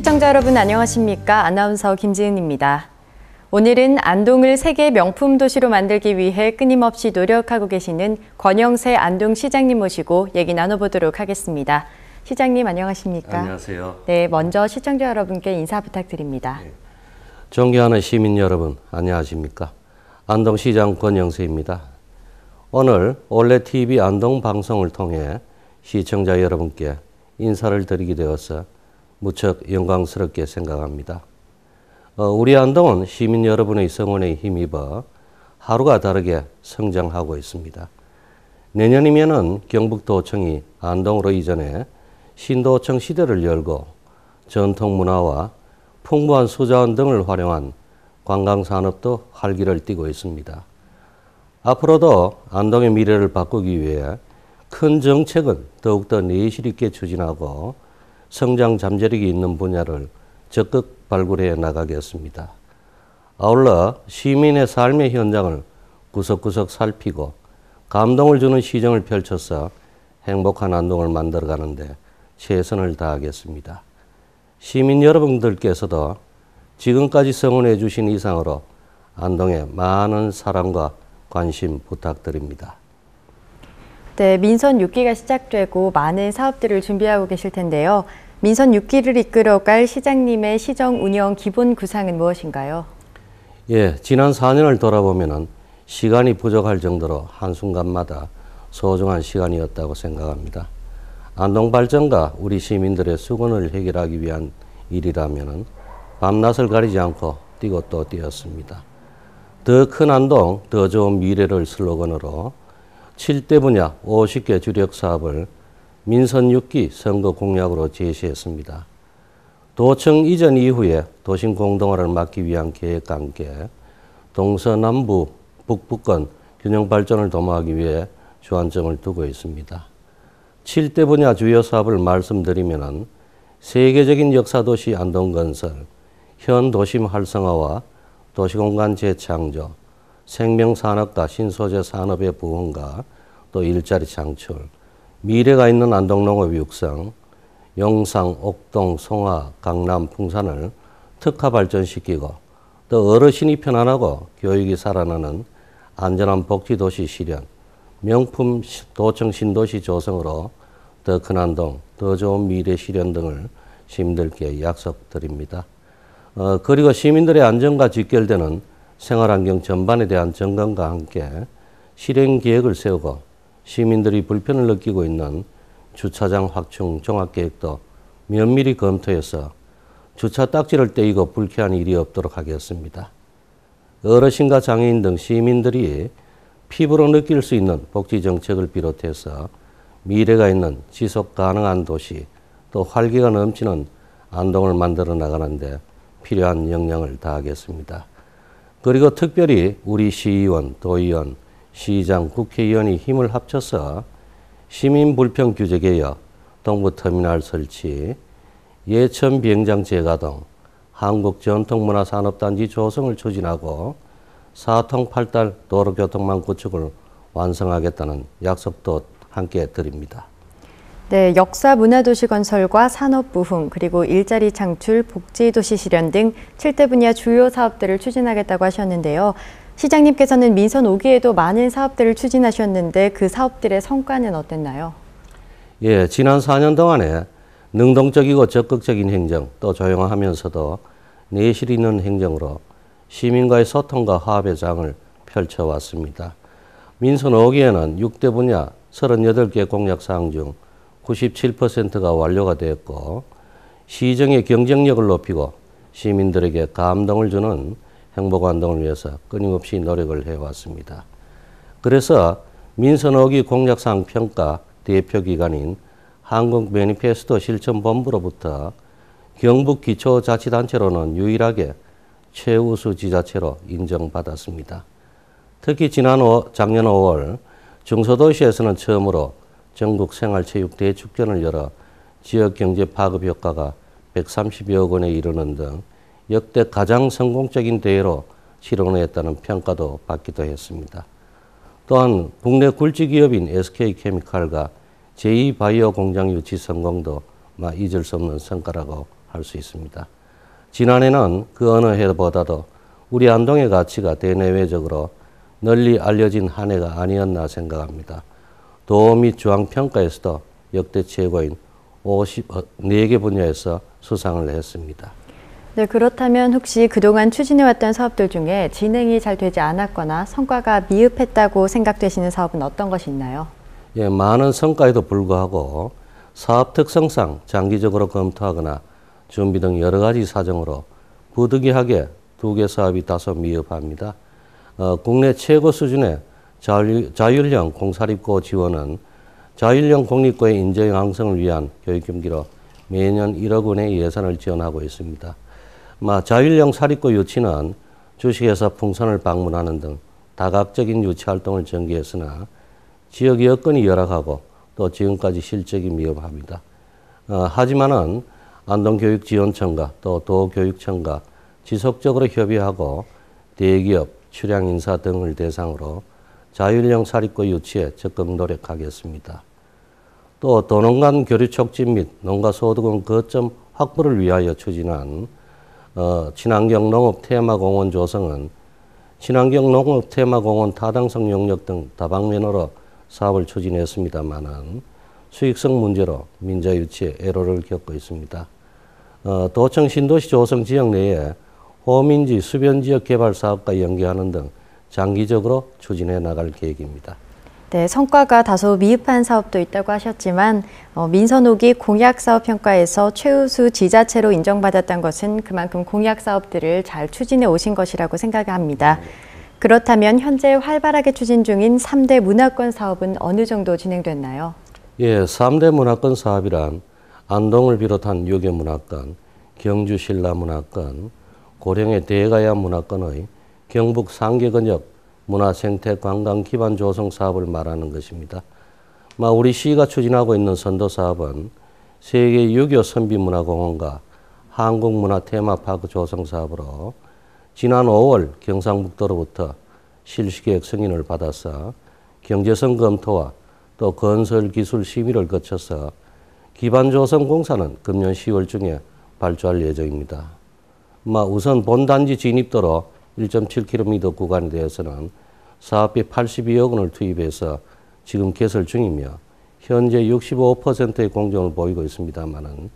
시청자 여러분 안녕하십니까? 아나운서 김지은입니다. 오늘은 안동을 세계 명품 도시로 만들기 위해 끊임없이 노력하고 계시는 권영세 안동시장님 모시고 얘기 나눠보도록 하겠습니다. 시장님 안녕하십니까? 안녕하세요. 네, 먼저 시청자 여러분께 인사 부탁드립니다. 네. 존경하는 시민 여러분 안녕하십니까? 안동시장 권영세입니다. 오늘 올레TV 안동 방송을 통해 시청자 여러분께 인사를 드리게 되어서 무척 영광스럽게 생각합니다. 우리 안동은 시민 여러분의 성원에 힘입어 하루가 다르게 성장하고 있습니다. 내년이면은 경북도청이 안동으로 이전해 신도청 시대를 열고 전통문화와 풍부한 수자원 등을 활용한 관광산업도 활기를 띠고 있습니다. 앞으로도 안동의 미래를 바꾸기 위해 큰 정책은 더욱더 내실 있게 추진하고 성장 잠재력이 있는 분야를 적극 발굴해 나가겠습니다. 아울러 시민의 삶의 현장을 구석구석 살피고 감동을 주는 시정을 펼쳐서 행복한 안동을 만들어가는데 최선을 다하겠습니다. 시민 여러분들께서도 지금까지 성원해 주신 이상으로 안동에 많은 사랑과 관심 부탁드립니다. 네, 민선 6기가 시작되고 많은 사업들을 준비하고 계실 텐데요. 민선 6기를 이끌어갈 시장님의 시정 운영 기본 구상은 무엇인가요? 예, 지난 4년을 돌아보면 시간이 부족할 정도로 한순간마다 소중한 시간이었다고 생각합니다. 안동 발전과 우리 시민들의 수건을 해결하기 위한 일이라면 밤낮을 가리지 않고 뛰고 또 뛰었습니다. 더 큰 안동, 더 좋은 미래를 슬로건으로 7대 분야 50개 주력 사업을 민선 6기 선거 공약으로 제시했습니다. 도청 이전 이후에 도심 공동화를 막기 위한 계획과 함께 동서남부 북부권 균형 발전을 도모하기 위해 주안점을 두고 있습니다. 7대 분야 주요 사업을 말씀드리면 세계적인 역사도시 안동건설, 현도심 활성화와 도시공간 재창조, 생명산업과 신소재 산업의 부흥과 또 일자리 창출, 미래가 있는 안동농업 육성, 영상, 옥동, 송화, 강남, 풍산을 특화 발전시키고 또 어르신이 편안하고 교육이 살아나는 안전한 복지도시 실현, 명품 도청 신도시 조성으로 더 큰 안동, 더 좋은 미래 실현 등을 시민들께 약속드립니다. 그리고 시민들의 안전과 직결되는 생활환경 전반에 대한 점검과 함께 실행 계획을 세우고 시민들이 불편을 느끼고 있는 주차장 확충 종합계획도 면밀히 검토해서 주차 딱지를 떼이고 불쾌한 일이 없도록 하겠습니다. 어르신과 장애인 등 시민들이 피부로 느낄 수 있는 복지정책을 비롯해서 미래가 있는 지속 가능한 도시 또 활기가 넘치는 안동을 만들어 나가는데 필요한 역량을 다하겠습니다. 그리고 특별히 우리 시의원, 도의원, 시장, 국회의원이 힘을 합쳐서 시민 불편 규제 개혁, 동부터미널 설치, 예천 비행장 재가동, 한국전통문화산업단지 조성을 추진하고 4통8달 도로교통망 구축을 완성하겠다는 약속도 함께 드립니다. 네, 역사 문화도시 건설과 산업 부흥, 그리고 일자리 창출, 복지도시 실현 등 7대 분야 주요 사업들을 추진하겠다고 하셨는데요. 시장님께서는 민선 5기에도 많은 사업들을 추진하셨는데 그 사업들의 성과는 어땠나요? 예, 지난 4년 동안에 능동적이고 적극적인 행정, 또 조용하면서도 내실 있는 행정으로 시민과의 소통과 화합의 장을 펼쳐왔습니다. 민선 5기에는 6대 분야 38개 공약사항 중 97%가 완료가 되었고 시정의 경쟁력을 높이고 시민들에게 감동을 주는 행복 안동을 위해서 끊임없이 노력을 해왔습니다. 그래서 민선 5기 공약사항 평가 대표기관인 한국 매니페스토 실천본부로부터 경북 기초자치단체로는 유일하게 최우수 지자체로 인정받았습니다. 특히 작년 5월 중소도시에서는 처음으로 전국 생활체육대축전을 열어 지역경제 파급 효과가 130여 원에 이르는 등 역대 가장 성공적인 대회로 실현했다는 평가도 받기도 했습니다. 또한 국내 굴지기업인 SK케미칼과 제2바이오 공장 유치 성공도 잊을 수 없는 성과라고 할 수 있습니다. 지난해는 그 어느 해보다도 우리 안동의 가치가 대내외적으로 널리 알려진 한 해가 아니었나 생각합니다. 도 및 주황평가에서도 역대 최고인 54개 분야에서 수상을 했습니다. 네, 그렇다면 혹시 그동안 추진해왔던 사업들 중에 진행이 잘 되지 않았거나 성과가 미흡했다고 생각되시는 사업은 어떤 것이 있나요? 예, 많은 성과에도 불구하고 사업 특성상 장기적으로 검토하거나 준비 등 여러 가지 사정으로 부득이하게 2개 사업이 다소 미흡합니다. 국내 최고 수준의 자율형 공사립고 지원은 자율형 공립고의 인재 양성을 위한 교육 경기로 매년 1억 원의 예산을 지원하고 있습니다. 자율형 사립고 유치는 주식회사 풍선을 방문하는 등 다각적인 유치 활동을 전개했으나 지역 여건이 열악하고 또 지금까지 실적이 미흡합니다. 하지만은 안동교육지원청과 또 도교육청과 지속적으로 협의하고 대기업, 출향 인사 등을 대상으로 자율형 사립고 유치에 적극 노력하겠습니다. 또 도농간 교류 촉진 및 농가 소득원 거점 확보를 위하여 추진한 친환경 농업 테마공원 조성은 친환경 농업 테마공원 타당성 용역 등 다방면으로 사업을 추진했습니다마는 수익성 문제로 민자 유치에 애로를 겪고 있습니다. 도청 신도시 조성 지역 내에 호민지 수변지역 개발 사업과 연계하는 등 장기적으로 추진해 나갈 계획입니다. 네, 성과가 다소 미흡한 사업도 있다고 하셨지만 민선옥이 공약사업평가에서 최우수 지자체로 인정받았던 것은 그만큼 공약사업들을 잘 추진해 오신 것이라고 생각합니다. 그렇다면 현재 활발하게 추진 중인 3대 문화권 사업은 어느 정도 진행됐나요? 예, 3대 문화권 사업이란 안동을 비롯한 6개 문화권, 경주 신라문화권, 고령의 대가야 문화권의 경북 상계근역 문화생태관광 기반 조성 사업을 말하는 것입니다. 우리 시가 추진하고 있는 선도 사업은 세계 유교 선비문화공원과 한국문화 테마파크 조성 사업으로 지난 5월 경상북도로부터 실시계획 승인을 받아서 경제성 검토와 또 건설 기술 심의를 거쳐서 기반 조성 공사는 금년 10월 중에 발주할 예정입니다. 우선 본단지 진입도로 1.7km 구간에 대해서는 사업비 82억 원을 투입해서 지금 개설 중이며 현재 65%의 공정을 보이고 있습니다마는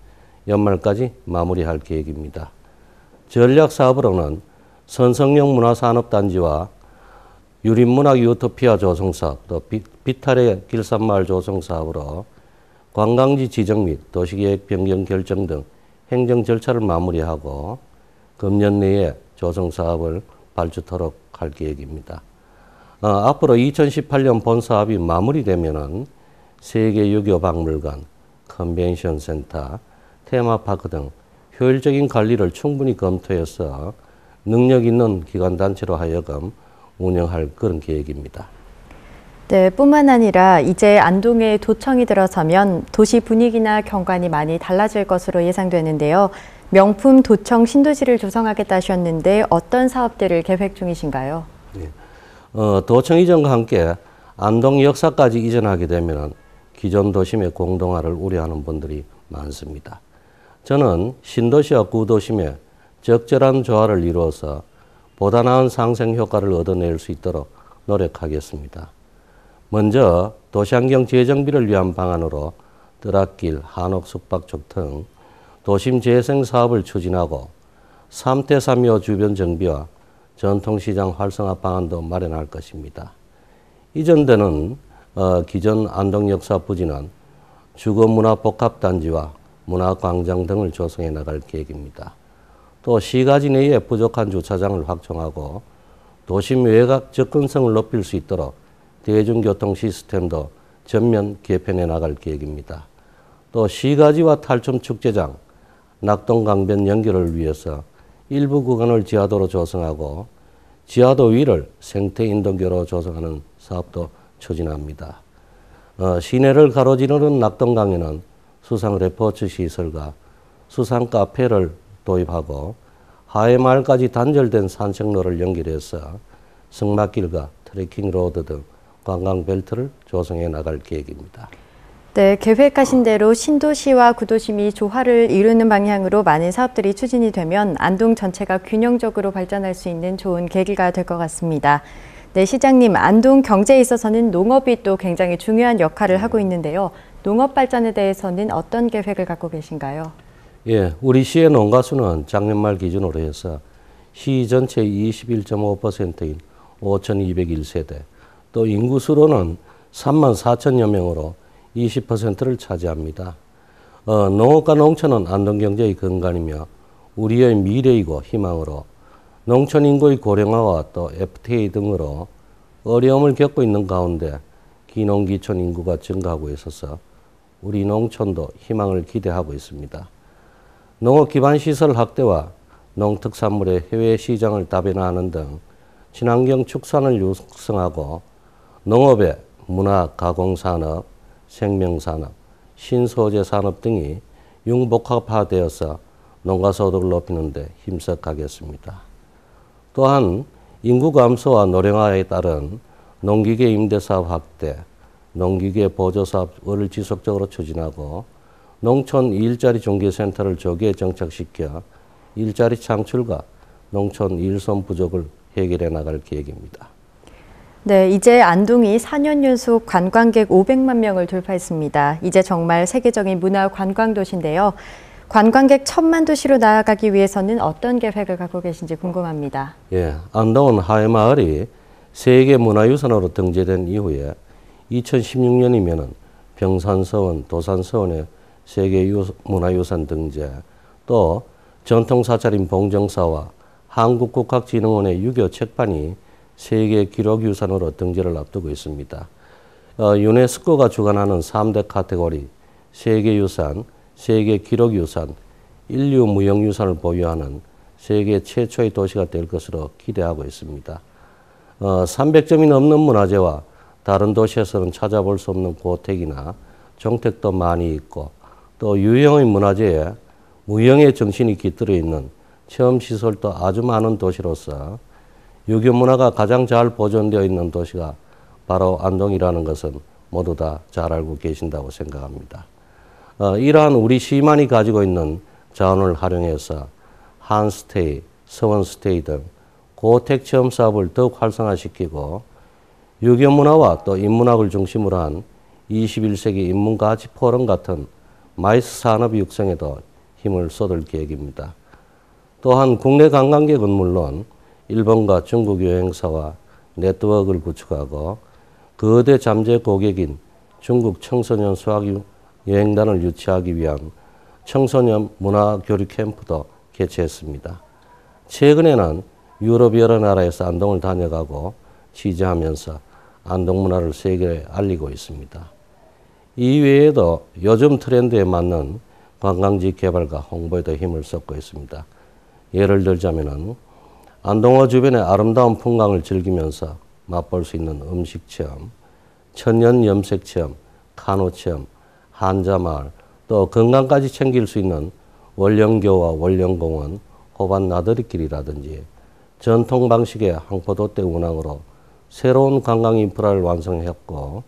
연말까지 마무리할 계획입니다. 전략 사업으로는 선성용 문화산업단지와 유림문학 유토피아 조성사업, 또 비탈의 길산마을 조성사업으로 관광지 지정 및 도시계획 변경 결정 등 행정 절차를 마무리하고 금년 내에 조성사업을 발주토록 할 계획입니다. 앞으로 2018년 본사업이 마무리되면은 세계 유교 박물관, 컨벤션 센터, 테마파크 등 효율적인 관리를 충분히 검토해서 능력 있는 기관단체로 하여금 운영할 그런 계획입니다. 네, 뿐만 아니라 이제 안동에 도청이 들어서면 도시 분위기나 경관이 많이 달라질 것으로 예상되는데요. 명품 도청 신도시를 조성하겠다 하셨는데 어떤 사업들을 계획 중이신가요? 네. 도청 이전과 함께 안동 역사까지 이전하게 되면 기존 도심의 공동화를 우려하는 분들이 많습니다. 저는 신도시와 구도심의 적절한 조화를 이루어서 보다 나은 상생 효과를 얻어낼 수 있도록 노력하겠습니다. 먼저 도시환경 재정비를 위한 방안으로 뜨락길, 한옥 숙박촌 등 도심 재생 사업을 추진하고 3대 3요 주변 정비와 전통시장 활성화 방안도 마련할 것입니다. 이전되는 기존 안동역사 부지는 주거문화복합단지와 문화광장 등을 조성해 나갈 계획입니다. 또 시가지 내에 부족한 주차장을 확충하고 도심 외곽 접근성을 높일 수 있도록 대중교통 시스템도 전면 개편해 나갈 계획입니다. 또 시가지와 탈춤축제장, 낙동강변 연결을 위해서 일부 구간을 지하도로 조성하고 지하도 위를 생태인도교로 조성하는 사업도 추진합니다. 시내를 가로지르는 낙동강에는 수상 레포츠 시설과 수상 카페를 도입하고 하회마을까지 단절된 산책로를 연결해서 승마길과 트레킹 로드 등 관광 벨트를 조성해 나갈 계획입니다. 네, 계획하신 대로 신도시와 구도심이 조화를 이루는 방향으로 많은 사업들이 추진이 되면 안동 전체가 균형적으로 발전할 수 있는 좋은 계기가 될 것 같습니다. 네, 시장님, 안동 경제에 있어서는 농업이 또 굉장히 중요한 역할을 하고 있는데요. 농업 발전에 대해서는 어떤 계획을 갖고 계신가요? 예, 우리 시의 농가 수는 작년 말 기준으로 해서 시 전체의 21.5%인 5,201세대, 또 인구수로는 3만 4천여 명으로 20%를 차지합니다. 농업과 농촌은 안동 경제의 근간이며 우리의 미래이고 희망으로 농촌 인구의 고령화와 또 FTA 등으로 어려움을 겪고 있는 가운데 기농기촌 인구가 증가하고 있어서 우리 농촌도 희망을 기대하고 있습니다. 농업 기반 시설 확대와 농특산물의 해외 시장을 다변화하는 등 친환경 축산을 육성하고 농업의 문화, 가공산업, 생명산업, 신소재 산업 등이 융복합화되어서 농가소득을 높이는 데 힘써가겠습니다. 또한 인구 감소와 노령화에 따른 농기계 임대사업 확대, 농기계 보조사업을 지속적으로 추진하고 농촌 일자리 중개센터를 조기에 정착시켜 일자리 창출과 농촌 일손 부족을 해결해 나갈 계획입니다. 네, 이제 안동이 4년 연속 관광객 500만 명을 돌파했습니다. 이제 정말 세계적인 문화 관광 도시인데요. 관광객 1000만 도시로 나아가기 위해서는 어떤 계획을 갖고 계신지 궁금합니다. 예, 안동은 하회마을이 세계문화유산으로 등재된 이후에 2016년이면은 병산서원, 도산서원의 세계문화유산 등재, 또 전통사찰인 봉정사와 한국국학진흥원의 유교 책판이 세계 기록유산으로 등재를 앞두고 있습니다. 유네스코가 주관하는 3대 카테고리 세계유산, 세계기록유산, 인류무형유산을 보유하는 세계 최초의 도시가 될 것으로 기대하고 있습니다. 300점이 넘는 문화재와 다른 도시에서는 찾아볼 수 없는 고택이나 정택도 많이 있고 또 유형의 문화재에 무형의 정신이 깃들어 있는 체험시설도 아주 많은 도시로서 유교 문화가 가장 잘 보존되어 있는 도시가 바로 안동이라는 것은 모두 다 잘 알고 계신다고 생각합니다. 이러한 우리 시만이 가지고 있는 자원을 활용해서 한스테이, 서원스테이 등 고택 체험 사업을 더욱 활성화시키고 유교 문화와 또 인문학을 중심으로 한 21세기 인문가치 포럼 같은 마이스 산업 육성에도 힘을 쏟을 계획입니다. 또한 국내 관광객은 물론 일본과 중국 여행사와 네트워크를 구축하고 거대 잠재 고객인 중국 청소년 수학 여행단을 유치하기 위한 청소년 문화 교류 캠프도 개최했습니다. 최근에는 유럽 여러 나라에서 안동을 다녀가고 취재하면서 안동 문화를 세계에 알리고 있습니다. 이외에도 요즘 트렌드에 맞는 관광지 개발과 홍보에도 힘을 쏟고 있습니다. 예를 들자면은 안동어 주변의 아름다운 풍광을 즐기면서 맛볼 수 있는 음식 체험, 천연 염색 체험, 카누 체험, 한자마을, 또 건강까지 챙길 수 있는 월령교와 월령공원, 호반 나들이길이라든지 전통 방식의 항포도대 운항으로 새로운 관광 인프라를 완성했고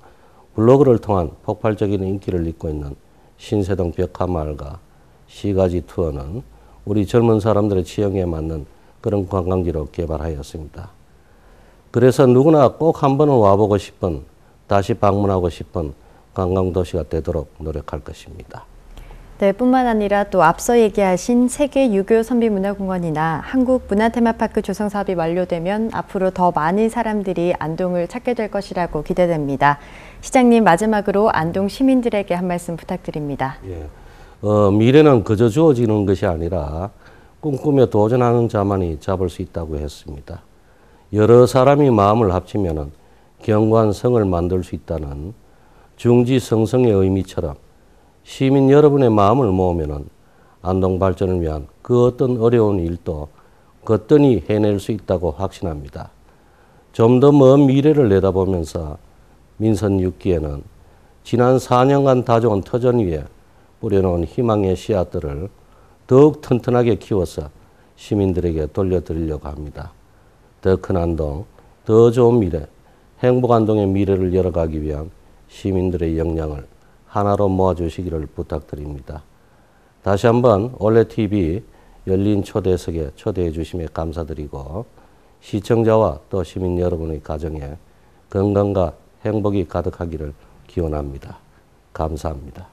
블로그를 통한 폭발적인 인기를 잇고 있는 신세동 벽화마을과 시가지 투어는 우리 젊은 사람들의 취향에 맞는 그런 관광지로 개발하였습니다. 그래서 누구나 꼭 한 번은 와보고 싶은, 다시 방문하고 싶은 관광도시가 되도록 노력할 것입니다. 네, 뿐만 아니라 또 앞서 얘기하신 세계 유교 선비문화공원이나 한국문화테마파크 조성 사업이 완료되면 앞으로 더 많은 사람들이 안동을 찾게 될 것이라고 기대됩니다. 시장님, 마지막으로 안동 시민들에게 한 말씀 부탁드립니다. 예. 미래는 그저 주어지는 것이 아니라 꿈꾸며 도전하는 자만이 잡을 수 있다고 했습니다. 여러 사람이 마음을 합치면 견고한 성을 만들 수 있다는 중지성성의 의미처럼 시민 여러분의 마음을 모으면 안동 발전을 위한 그 어떤 어려운 일도 거뜬히 해낼 수 있다고 확신합니다. 좀 더 먼 미래를 내다보면서 민선 6기에는 지난 4년간 다져온 터전 위에 뿌려놓은 희망의 씨앗들을 더욱 튼튼하게 키워서 시민들에게 돌려드리려고 합니다. 더 큰 안동, 더 좋은 미래, 행복 안동의 미래를 열어가기 위한 시민들의 역량을 하나로 모아주시기를 부탁드립니다. 다시 한번 올레TV 열린 초대석에 초대해 주심에 감사드리고 시청자와 또 시민 여러분의 가정에 건강과 행복이 가득하기를 기원합니다. 감사합니다.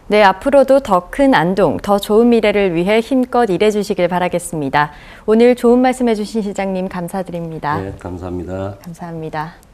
네, 앞으로도 더 큰 안동, 더 좋은 미래를 위해 힘껏 일해주시길 바라겠습니다. 오늘 좋은 말씀해 주신 시장님 감사드립니다. 네, 감사합니다. 감사합니다.